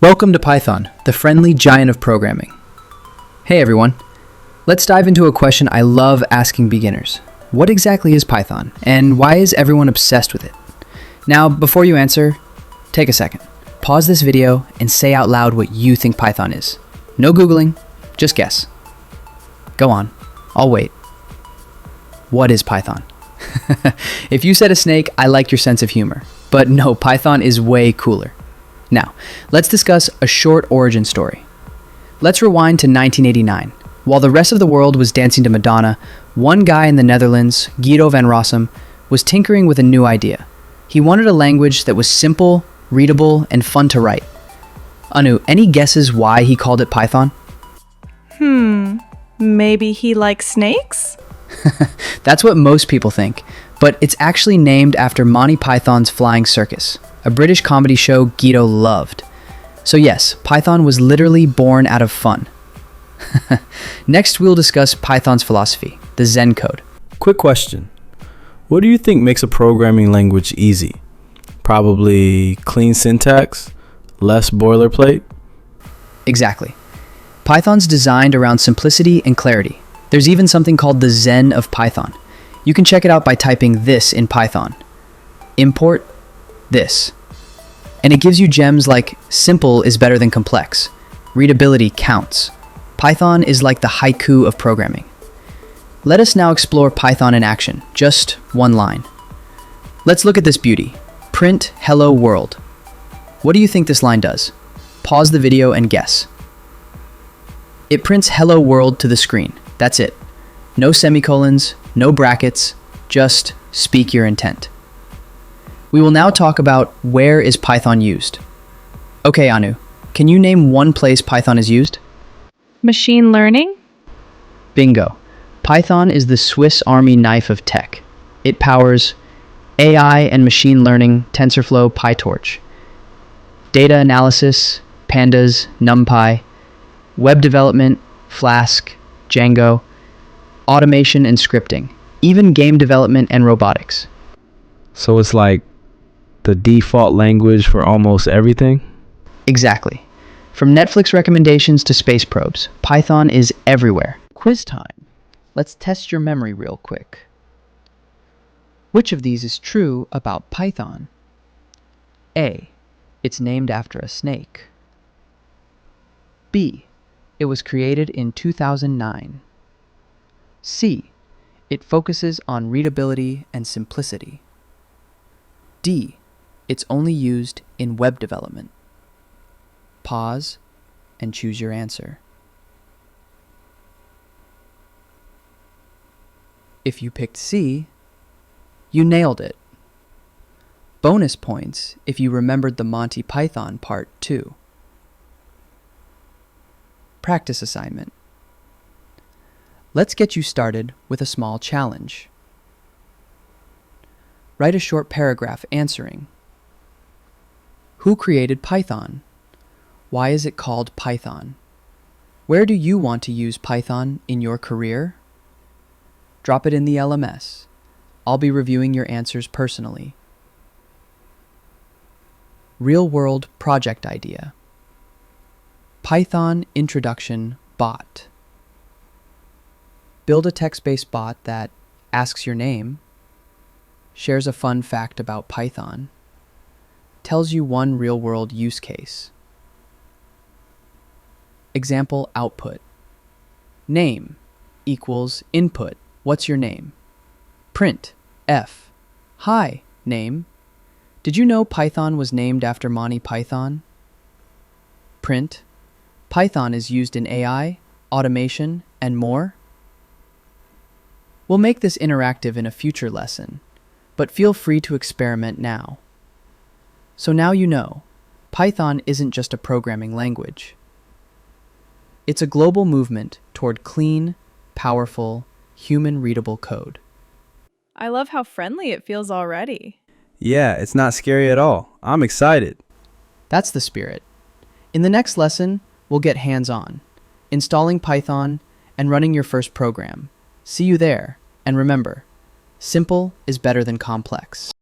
Welcome to Python, the friendly giant of programming. Hey everyone, let's dive into a question I love asking beginners. What exactly is Python, and why is everyone obsessed with it? Now, before you answer, take a second. Pause this video and say out loud what you think Python is. No Googling, just guess. Go on, I'll wait. What is Python? If you said a snake, I like your sense of humor. But no, Python is way cooler. Now, let's discuss a short origin story. Let's rewind to 1989. While the rest of the world was dancing to Madonna, one guy in the Netherlands, Guido van Rossum, was tinkering with a new idea. He wanted a language that was simple, readable, and fun to write. Anu, any guesses why he called it Python? Maybe he likes snakes? That's what most people think, but it's actually named after Monty Python's Flying Circus, a British comedy show Guido loved. So yes, Python was literally born out of fun. Next, we'll discuss Python's philosophy, the Zen code. Quick question. What do you think makes a programming language easy? Probably clean syntax, less boilerplate? Exactly. Python's designed around simplicity and clarity. There's even something called the Zen of Python. You can check it out by typing this in Python. Import this. And it gives you gems like simple is better than complex. Readability counts. Python is like the haiku of programming. Let us now explore Python in action, just one line. Let's look at this beauty. Print hello world. What do you think this line does? Pause the video and guess. It prints hello world to the screen. That's it. No semicolons, no brackets, just speak your intent. We will now talk about where is Python used. Okay, Anu, can you name one place Python is used? Machine learning? Bingo. Python is the Swiss Army knife of tech. It powers AI and machine learning, TensorFlow, PyTorch, data analysis, Pandas, NumPy, web development, Flask, Django, automation and scripting, even game development and robotics. So it's like the default language for almost everything? Exactly. From Netflix recommendations to space probes, Python is everywhere. Quiz time. Let's test your memory real quick. Which of these is true about Python? A. It's named after a snake. B. It was created in 2009. C. It focuses on readability and simplicity. D. It's only used in web development. Pause and choose your answer. If you picked C, you nailed it. Bonus points if you remembered the Monty Python part 2. Practice assignment. Let's get you started with a small challenge. Write a short paragraph answering. Who created Python? Why is it called Python? Where do you want to use Python in your career? Drop it in the LMS. I'll be reviewing your answers personally. Real-world project idea. Python Introduction Bot. Build a text-based bot that asks your name, shares a fun fact about Python, tells you one real-world use case. Example output. Name equals input. What's your name? Print F. Hi, name. Did you know Python was named after Monty Python? Print. Python is used in AI, automation, and more. We'll make this interactive in a future lesson, but feel free to experiment now. So now you know, Python isn't just a programming language. It's a global movement toward clean, powerful, human-readable code. I love how friendly it feels already. Yeah, it's not scary at all. I'm excited. That's the spirit. In the next lesson, we'll get hands-on, installing Python and running your first program. See you there, and remember, simple is better than complex.